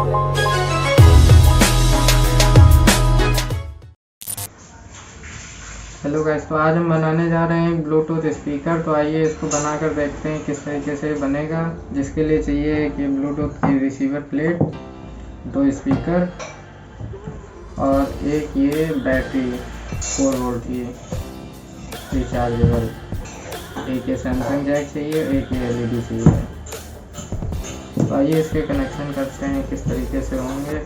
Hello guys, तो आज हम बनाने जा रहे हैं ब्लूटूथ स्पीकर। तो आइए इसको बनाकर देखते हैं किस तरीके से बनेगा। जिसके लिए चाहिए कि ब्लूटूथ की रिसीवर प्लेट, 2 स्पीकर और एक ये बैटरी 4 वोल्ट की रिचार्जेबल, एक ये सैमसंग जैक चाहिए, एक ये LED चाहिए। तो आइए इसके कनेक्शन करते हैं किस तरीके से होंगे।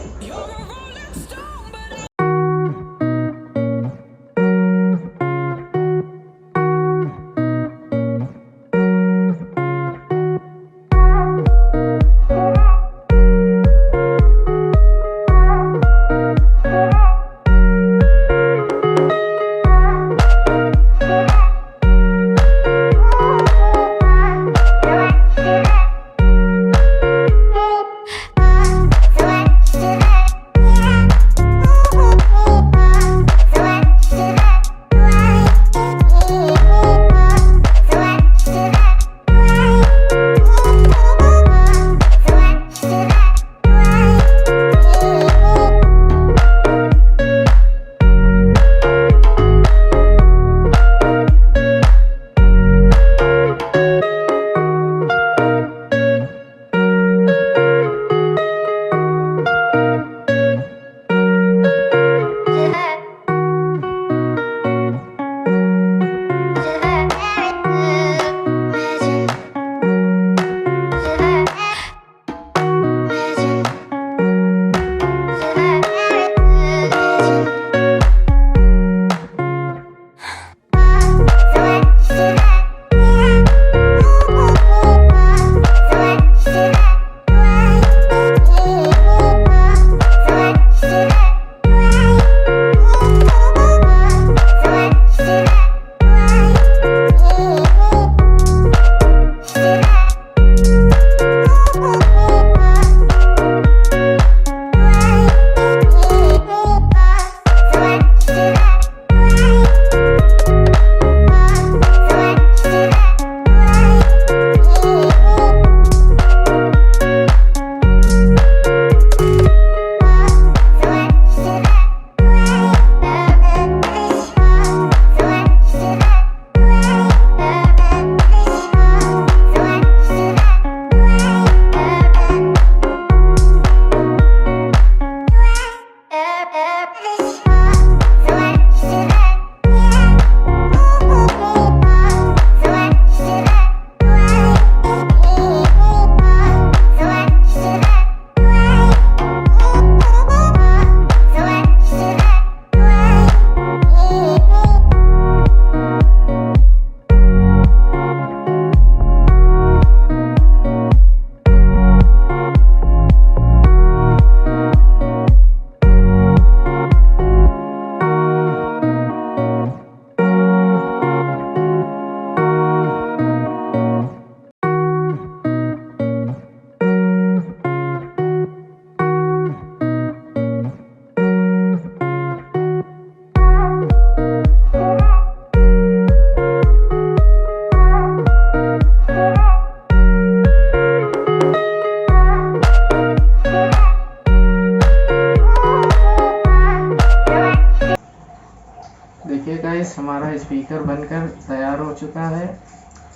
देखिए गाइस, हमारा स्पीकर बनकर तैयार हो चुका है।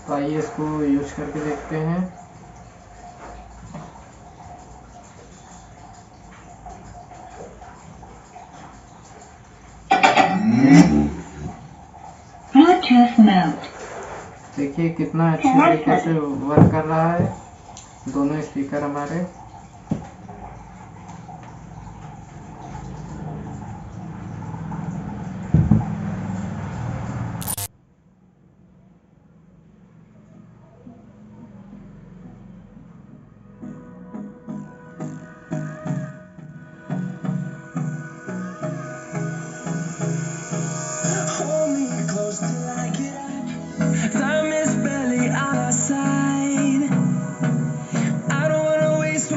तो आइए इसको यूज करके देखते हैं। देखिए कितना अच्छे तरीके से वर्क कर रहा है दोनों स्पीकर हमारे। Time is barely on our side. I don't wanna waste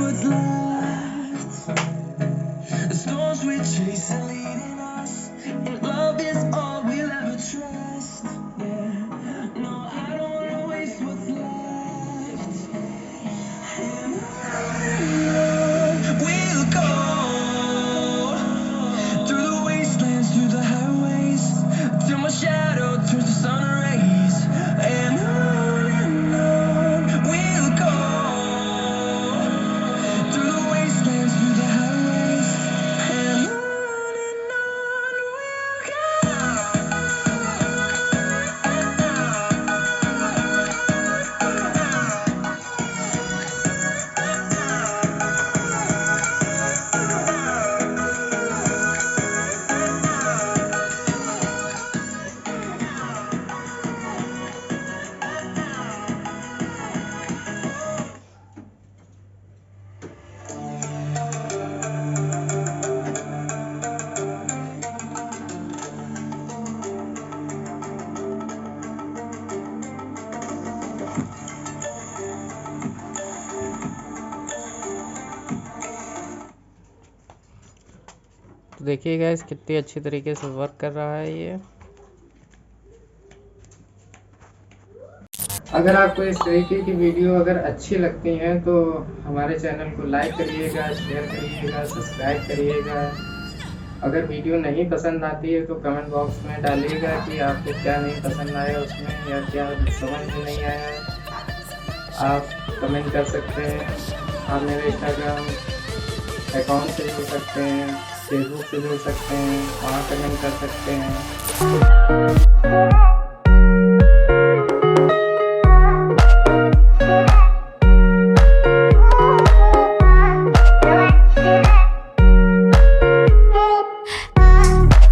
तो देखिए गाइस कितनी अच्छी तरीके से वर्क कर रहा है ये। अगर आपको इस तरीके की वीडियो अगर अच्छी लगती हैं तो हमारे चैनल को लाइक करिएगा, शेयर करिएगा, सब्सक्राइब करिएगा। अगर वीडियो नहीं पसंद आती है तो कमेंट बॉक्स में डालिएगा कि आपको क्या नहीं पसंद आया उसमें, या क्या समझ में नहीं आया। आप कमेंट कर सकते हैं। आप मेरे इंस्टाग्राम अकाउंट से जुड़ सकते हैं, फेसबुक से जुड़ सकते हैं, वहाँ कमेंट कर सकते हैं।